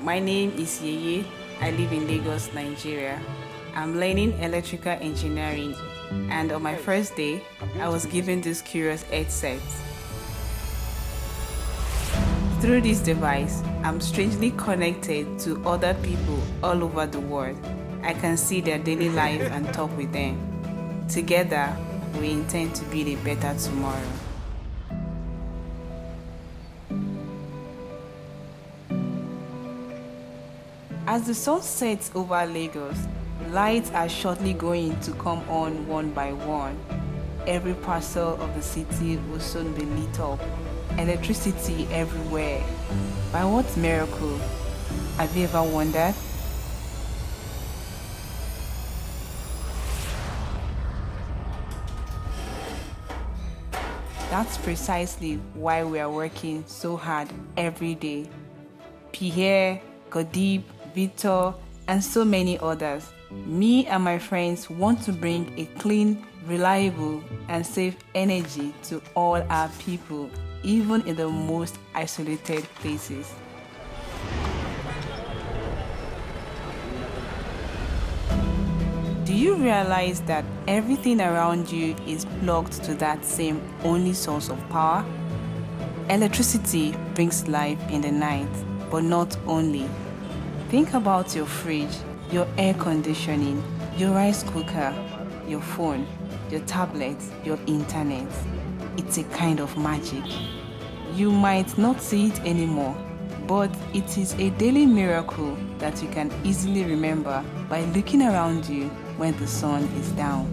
My name is Yéyé. I live in Lagos, Nigeria. I'm learning electrical engineering, and on my first day, I was given this curious headset. Through this device, I'm strangely connected to other people all over the world. I can see their daily life and talk with them. Together, we intend to build a better tomorrow. As the sun sets over Lagos, lights are shortly going to come on one by one. Every parcel of the city will soon be lit up. Electricity everywhere. By what miracle? Have you ever wondered? That's precisely why we are working so hard every day. Pierre, Gurdeep, Vitor, and so many others. Me and my friends want to bring a clean, reliable, and safe energy to all our people, even in the most isolated places. Do you realize that everything around you is plugged to that same only source of power? Electricity brings life in the night, but not only. Think about your fridge, your air conditioning, your rice cooker, your phone, your tablet, your internet. It's a kind of magic. You might not see it anymore, but it is a daily miracle that you can easily remember by looking around you when the sun is down.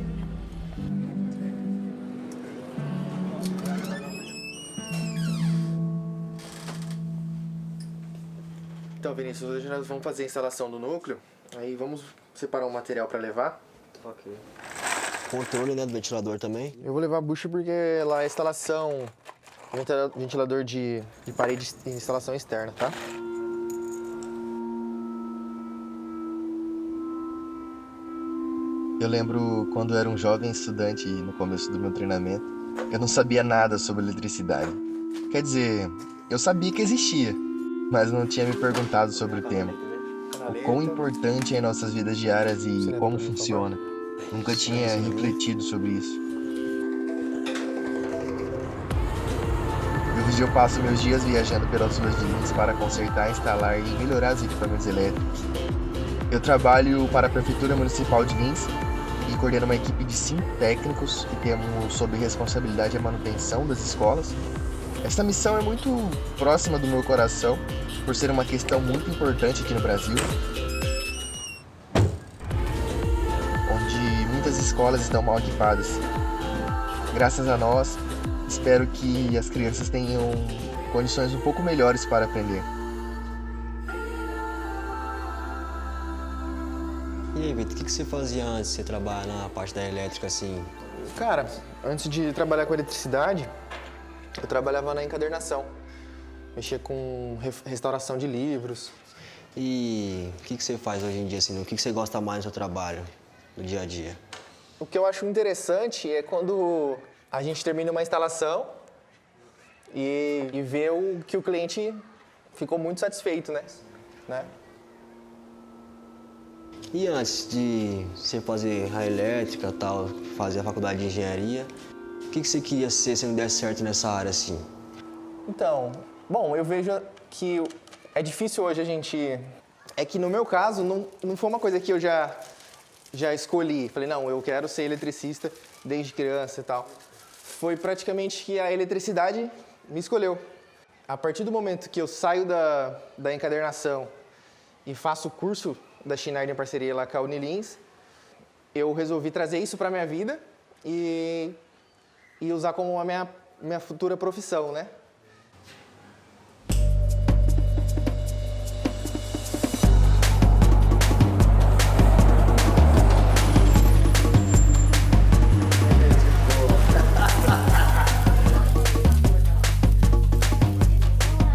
Então, Vinícius, hoje nós vamos fazer a instalação do núcleo, aí vamos separar um material para levar. Ok. Controle, né, do ventilador também. Eu vou levar a bucha porque lá é a instalação, ventilador de parede e instalação externa, tá? Eu lembro quando eu era um jovem estudante no começo do meu treinamento, eu não sabia nada sobre eletricidade. Quer dizer, eu sabia que existia, mas não tinha me perguntado sobre o tema. O quão importante é em nossas vidas diárias e como funciona. Nunca tinha refletido sobre isso. Hoje eu passo meus dias viajando pelas ruas de Lins para consertar, instalar e melhorar os equipamentos elétricos. Eu trabalho para a Prefeitura Municipal de Lins e coordeno uma equipe de 5 técnicos que temos sob responsabilidade a manutenção das escolas. Essa missão é muito próxima do meu coração, por ser uma questão muito importante aqui no Brasil, onde muitas escolas estão mal equipadas. Graças a nós, espero que as crianças tenham condições um pouco melhores para aprender. E aí, Vitor, o que você fazia antes de você trabalhar na parte da elétrica, assim? Cara, antes de trabalhar com eletricidade, eu trabalhava na encadernação. Mexia com restauração de livros. E o que você faz hoje em dia, assim? O que você gosta mais do seu trabalho, no dia a dia? O que eu acho interessante é quando a gente termina uma instalação e vê que o cliente ficou muito satisfeito, né? E antes de você fazer a elétrica, tal, fazer a faculdade de engenharia, o que você queria ser se não desse certo nessa área, assim? Então, bom, eu vejo que é difícil hoje a gente... É que no meu caso, não foi uma coisa que eu já escolhi. Falei, não, eu quero ser eletricista desde criança e tal. Foi praticamente que a eletricidade me escolheu. A partir do momento que eu saio da encadernação e faço o curso da Schneider em parceria lá com a UNILINS, eu resolvi trazer isso para a minha vida e usar como a minha futura profissão, né?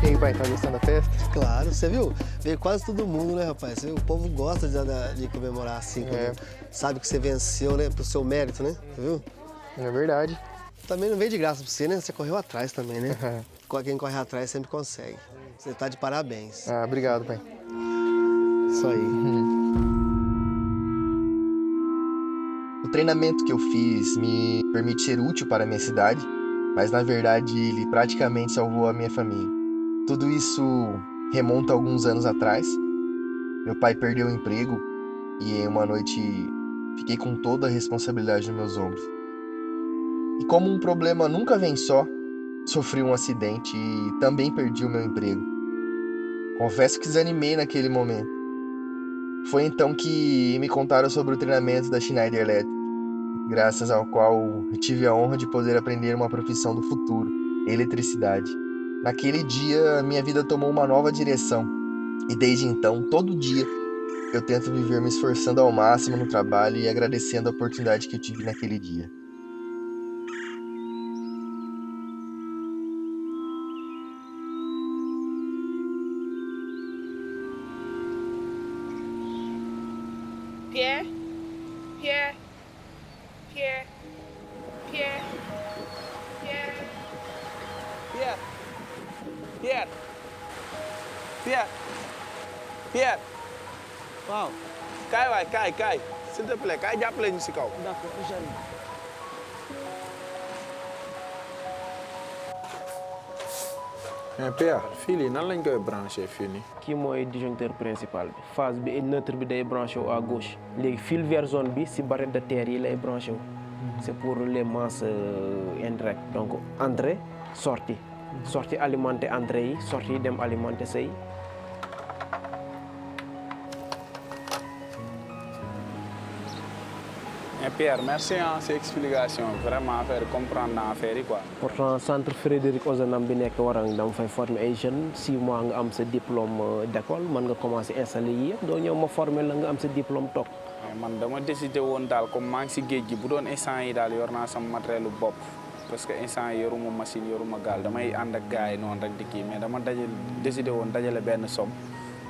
E aí, pai, tá gostando da festa? Claro, você viu? Veio quase todo mundo, né, rapaz? O povo gosta de comemorar assim, sabe que você venceu, né, pro seu mérito, né? Viu? É verdade. Também não veio de graça pra você, né? Você correu atrás também, né? Quem corre atrás sempre consegue. Você tá de parabéns. Ah, obrigado, pai. Isso aí. O treinamento que eu fiz me permite ser útil para a minha cidade, mas na verdade ele praticamente salvou a minha família. Tudo isso remonta a alguns anos atrás. Meu pai perdeu o emprego e em uma noite fiquei com toda a responsabilidade nos meus ombros. E como um problema nunca vem só, sofri um acidente e também perdi o meu emprego. Confesso que desanimei naquele momento. Foi então que me contaram sobre o treinamento da Schneider Electric, graças ao qual eu tive a honra de poder aprender uma profissão do futuro, eletricidade. Naquele dia, minha vida tomou uma nova direção e desde então, todo dia, eu tento viver me esforçando ao máximo no trabalho e agradecendo a oportunidade que eu tive naquele dia. Pierre? Pierre? Pierre? Pierre? Pierre? Pierre! Pierre! Pierre! Pierre! Waaw. Kaay waay kaay s'il te plaît kaay jàppale ñu si kaw. D'accord, j'arrive. mais Pierre fii lii nan lañ koy branché fii nii. kii mooy disjoncteur principal bi phase bi neutre bi day branché wu à gauche léegi fil vert zone bi si barrette de terre yi lay branché wu c'est pour les masses indirectes donc entrée sortie sortie alimenté entrée yi sortie dem alimenté say. mais Pierre merci ah ces explications vraiment affaire comprendre naa affaire yi quoi. pourtant centre Frédéric Ozanam bi nekk Warang dama fay former ay jeunes 6 mois nga am sa diplôme d'école mën nga commencer installer yi yëpp doo ñëw ma former la nga am sa diplôme toog. man dama décidé woon daal comme maa ngi si géej gi bu doon instant yi daal yor naa sama matériel lu bopp parce que instant yi yoruma machine yoruma gaal damay ànd ak gars yi noonu rek di kii mais dama décidé woon dajale benn somme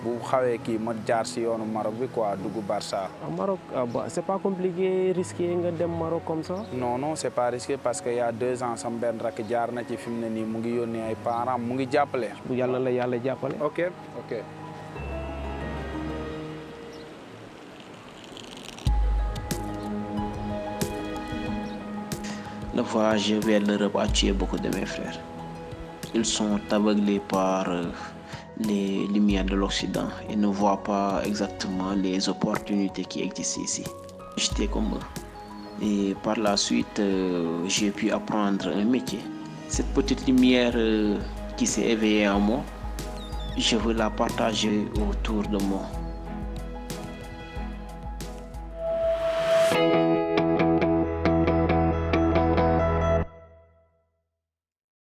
bu xawee kii ma jaar si yoonu Maroc bi quoi dugg Barça. Maroc c'est pas compliqué risqué nga dem Maroc comme ça. non c'est pas risqué parce que y a 2 ans sama benn rakk jaar na ci fi mu ne nii mu ngi yónnee ay parents mu ngi jàppale. bu yàlla la yàlla jàppale. ok. Le voyage vers l'Europe a tué beaucoup de mes frères. Ils sont aveuglés par les lumières de l'Occident. Ils ne voient pas exactement les opportunités qui existent ici. J'étais comme eux. Et par la suite, j'ai pu apprendre un métier. Cette petite lumière qui s'est éveillée en moi, je veux la partager autour de moi.